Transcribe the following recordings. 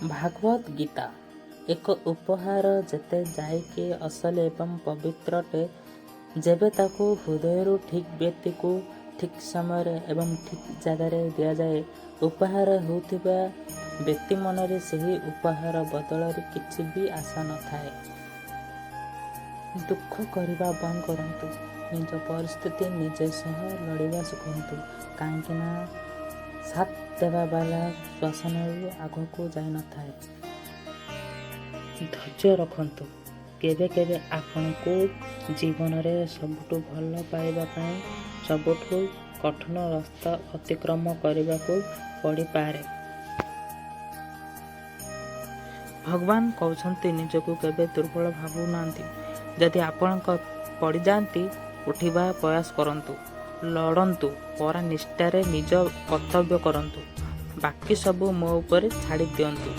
ଭାଗବତ ଗୀତା ଏକ ଉପହାର ଯେତେ ଯାଇକି ଅସଲ ଏବଂ ପବିତ୍ରଟେ, ଯେବେ ତାକୁ ହୃଦୟରୁ ଠିକ୍ ବ୍ୟକ୍ତିକୁ ଠିକ୍ ସମୟରେ ଏବଂ ଠିକ୍ ଜାଗାରେ ଦିଆଯାଏ, ଉପହାର ହେଉଥିବା ବ୍ୟକ୍ତି ମନରେ ସେହି ଉପହାର ବଦଳରେ କିଛି ବି ଆଶା ନଥାଏ। ଦୁଃଖ କରିବା ବନ୍ଦ କରନ୍ତୁ। ନିଜ ପରିସ୍ଥିତି ନିଜେ ସହ ଲଢ଼ିବା ଶିଖନ୍ତୁ, କାହିଁକି ନା ସାଥ ଦେବା ବାଲା ଶ୍ୱାସନରୁ ଆଗକୁ ଯାଇନଥାଏ। ଧୈର୍ଯ୍ୟ ରଖନ୍ତୁ। କେବେ କେବେ ଆପଣଙ୍କୁ ଜୀବନରେ ସବୁଠୁ ଭଲ ପାଇବା ପାଇଁ ସବୁଠୁ କଠିନ ରାସ୍ତା ଅତିକ୍ରମ କରିବାକୁ ପଡ଼ିପାରେ। ଭଗବାନ କହୁଛନ୍ତି, ନିଜକୁ କେବେ ଦୁର୍ବଳ ଭାବୁନାହାନ୍ତି। ଯଦି ଆପଣ ପଡ଼ିଯାଆନ୍ତି, ଉଠିବା ପ୍ରୟାସ କରନ୍ତୁ, ଲଢ଼ନ୍ତୁ, ପରା ନିଷ୍ଠାରେ ନିଜ କର୍ତ୍ତବ୍ୟ କରନ୍ତୁ। ବାକି ସବୁ ମୋ ଉପରେ ଛାଡ଼ି ଦିଅନ୍ତୁ।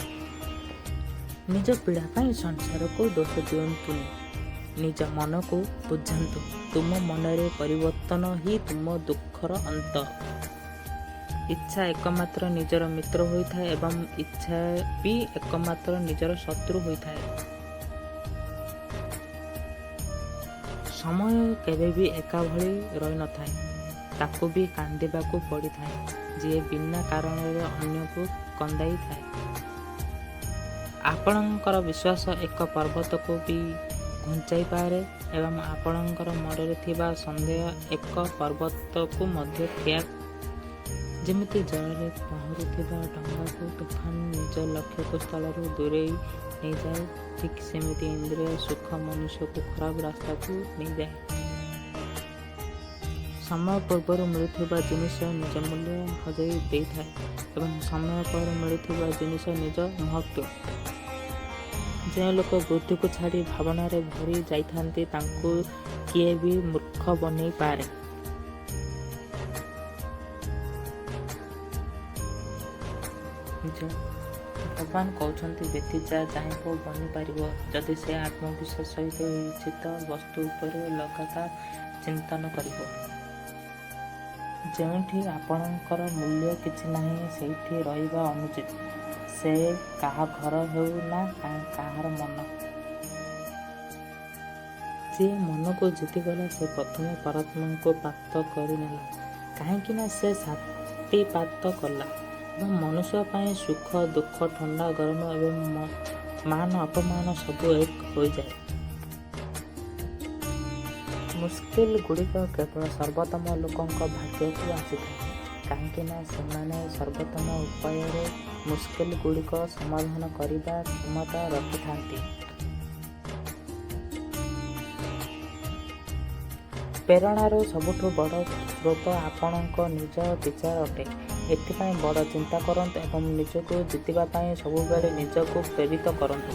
ନିଜ ପୀଡ଼ା ପାଇଁ ସଂସାରକୁ ଦୋଷ ଦିଅନ୍ତୁନି। ନିଜ ମନକୁ ବୁଝାନ୍ତୁ। ତୁମ ମନରେ ପରିବର୍ତ୍ତନ ହିଁ ତୁମ ଦୁଃଖର ଅନ୍ତ। ଇଚ୍ଛା ଏକମାତ୍ର ନିଜର ମିତ୍ର ହୋଇଥାଏ ଏବଂ ଇଚ୍ଛା ବି ଏକମାତ୍ର ନିଜର ଶତ୍ରୁ ହୋଇଥାଏ। ସମୟ କେବେ ବି ଏକା ଭଳି ରହିନଥାଏ। ତାକୁ ବି କାନ୍ଦିବାକୁ ପଡ଼ିଥାଏ। ଯିଏ ବିନା କାରଣରେ ଅନ୍ୟକୁ କନ୍ଦାଇଥାଏ। ଆପଣଙ୍କର ବିଶ୍ୱାସ ଏକ ପର୍ବତକୁ ବି ଘୁଞ୍ଚାଇପାରେ ଏବଂ ଆପଣଙ୍କର ମନରେ ଥିବା ସନ୍ଦେହ ଏକ ପର୍ବତକୁ ମଧ୍ୟ ଠିଆ। ଯେମିତି ଜଳରେ ପହଁରୁଥିବା ଡଙ୍ଗାକୁ ତୁଫାନ ନିଜ ଲକ୍ଷ୍ୟକୁ ସ୍ଥଳରୁ ଦୂରେଇ ନେଇଯାଏ, ଠିକ୍ ସେମିତି ଇନ୍ଦ୍ରିୟ ସୁଖ ମନୁଷ୍ୟକୁ ଖରାପ ରାସ୍ତାକୁ ନେଇଯାଏ। ସମୟ ପୂର୍ବରୁ ମିଳୁଥିବା ଜିନିଷ ନିଜ ମୂଲ୍ୟ ହଜାଇ ଦେଇଥାଏ ଏବଂ ସମୟ ପରେ ମିଳୁଥିବା ଜିନିଷ ନିଜ ମହତ୍ତ୍ୱ। ଯେଉଁ ଲୋକ ବୁଦ୍ଧିକୁ ଛାଡ଼ି ଭାବନାରେ ଭରି ଯାଇଥାନ୍ତି, ତାଙ୍କୁ କିଏ ବି ମୂର୍ଖ ବନେଇ ପାରେ। ଭଗବାନ କହୁଛନ୍ତି, ବ୍ୟକ୍ତି ଯାହା ଚାହିଁବ ବନିପାରିବ ଯଦି ସେ ଆତ୍ମବିଶ୍ୱାସ ସହିତ ଇଚ୍ଛିତ ବସ୍ତୁ ଉପରେ ଲଗାତାର ଚିନ୍ତନ କରିବ। ଯେଉଁଠି ଆପଣଙ୍କର ମୂଲ୍ୟ କିଛି ନାହିଁ, ସେଇଠି ରହିବା ଅନୁଚିତ। ସେ କାହା ଘର ହେଉ ନା କାହାର ମନ। ଯିଏ ମନକୁ ଜିତିଗଲା, ସେ ପ୍ରଥମେ ପରମାତ୍ମାଙ୍କୁ ପ୍ରାପ୍ତ କରିନେଲା, କାହିଁକି ନା ସେ ଶାନ୍ତିପ୍ରାପ୍ତ କଲା ଏବଂ ମନୁଷ୍ୟ ପାଇଁ ସୁଖ ଦୁଃଖ, ଥଣ୍ଡା ଗରମ ଏବଂ ମାନ ଅପମାନ ସବୁ ଏକ ହୋଇଯାଏ। ମୁସ୍କିଲ ଗୁଡ଼ିକ କେବଳ ସର୍ବୋତ୍ତମ ଲୋକଙ୍କ ଭାଗ୍ୟକୁ ଆସିଥାଏ, କାହିଁକି ନା ସେମାନେ ସର୍ବୋତ୍ତମ ଉପାୟରେ ମୁସ୍କିଲ ଗୁଡ଼ିକ ସମାଧାନ କରିବା କ୍ଷମତା ରଖିଥାନ୍ତି। ପ୍ରେରଣାର ସବୁଠୁ ବଡ଼ ସ୍ରୋତ ଆପଣଙ୍କ ନିଜ ବିଚାର ଅଟେ। ଏଥିପାଇଁ ବଡ଼ ଚିନ୍ତା କରନ୍ତୁ ଏବଂ ନିଜକୁ ଜିତିବା ପାଇଁ ସବୁବେଳେ ନିଜକୁ ପ୍ରେରିତ କରନ୍ତୁ।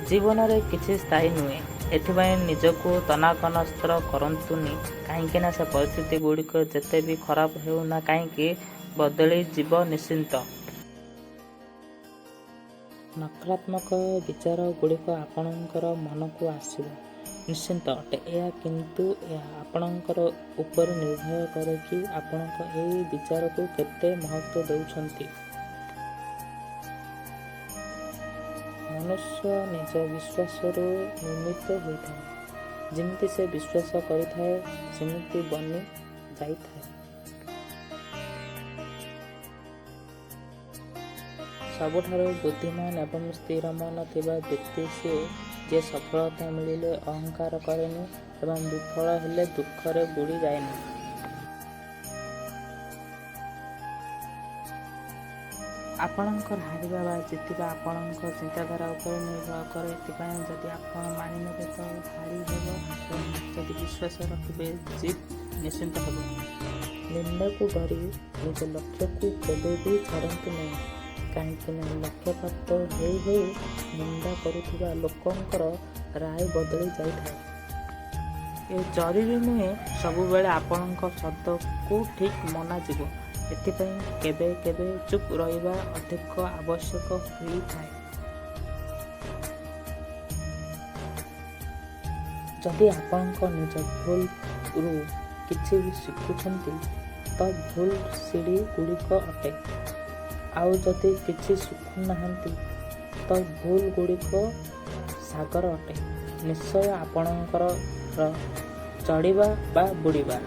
ଜୀବନରେ କିଛି ସ୍ଥାୟୀ ନୁହେଁ, ଏଥିପାଇଁ ନିଜକୁ ତନାଘନସ୍ତ୍ର କରନ୍ତୁନି, କାହିଁକି ନା ସେ ପରିସ୍ଥିତି ଗୁଡ଼ିକ ଯେତେ ବି ଖରାପ ହେଉ ନା କାହିଁକି ବଦଳି ଯିବ ନିଶ୍ଚିତ। ନକାରାତ୍ମକ ବିଚାର ଗୁଡ଼ିକ ଆପଣଙ୍କର ମନକୁ ଆସିବ ନିଶ୍ଚିତ ଅଟେ, କିନ୍ତୁ ଏହା ଆପଣଙ୍କର ଉପରେ ନିର୍ଭର କରେ କି ଆପଣଙ୍କ ଏହି ବିଚାରକୁ କେତେ ମହତ୍ତ୍ୱ ଦେଉଛନ୍ତି। ମନୁଷ୍ୟ ନିଜ ବିଶ୍ୱାସରୁ ନିର୍ମିତ ହୋଇଥାଏ। ଯେମିତି ସେ ବିଶ୍ୱାସ କରିଥାଏ, ସେମିତି ବନି ଯାଇଥାଏ। ସବୁଠାରୁ ବୁଦ୍ଧିମାନ ଏବଂ ସ୍ଥିର ମନ ଥିବା ବ୍ୟକ୍ତି ସିଏ, ଯିଏ ସଫଳତା ମିଳିଲେ ଅହଙ୍କାର କରେନି ଏବଂ ବିଫଳ ହେଲେ ଦୁଃଖରେ ବୁଡ଼ି ଯାଏନି। ଆପଣଙ୍କର ହାରିବା ବା ଜିତିବା ଆପଣଙ୍କ ଚିନ୍ତାଧାରା ଉପରେ ନିର୍ଭର କରେ। ଏଥିପାଇଁ ଯଦି ଆପଣ ମାନିନେବେ ତ ହାରି ହେବ ଏବଂ ଯଦି ବିଶ୍ୱାସ ରଖିବେ, ଜିତ୍ ନିଶ୍ଚିତ ହେବ। ନିନ୍ଦାକୁ ଡରି ନିଜ ଲକ୍ଷ୍ୟକୁ କେବେ ବି ଛାଡ଼ନ୍ତୁ ନାହିଁ, କାହିଁକି ନା ଲକ୍ଷ୍ୟ ପ୍ରାପ୍ତ ହେଉ ହେଉ ନିନ୍ଦା କରୁଥିବା ଲୋକଙ୍କର ରାୟ ବଦଳି ଯାଇଥାଏ। ଏ ଜରୁରୀ ନୁହେଁ ସବୁବେଳେ ଆପଣଙ୍କ ଶବ୍ଦକୁ ଠିକ୍ ମନାଯିବ। ଏଥିପାଇଁ କେବେ କେବେ ଚୁପ୍ ରହିବା ଅଧିକ ଆବଶ୍ୟକ ହୋଇଥାଏ। ଯଦି ଆପଣଙ୍କ ନିଜ ଭୁଲରୁ କିଛି ବି ଶିଖୁଛନ୍ତି, ତ ଭୁଲ ସିଡ଼ି ଗୁଡ଼ିକ ଅଟେ। ଆଉ ଯଦି କିଛି ଶିଖୁନାହାନ୍ତି ତ ଭୁଲ ଗୁଡ଼ିକ ସାଗର ଅଟେ। ନିଶ୍ଚୟ ଆପଣଙ୍କର ଚଢ଼ିବା ବା ବୁଡ଼ିବା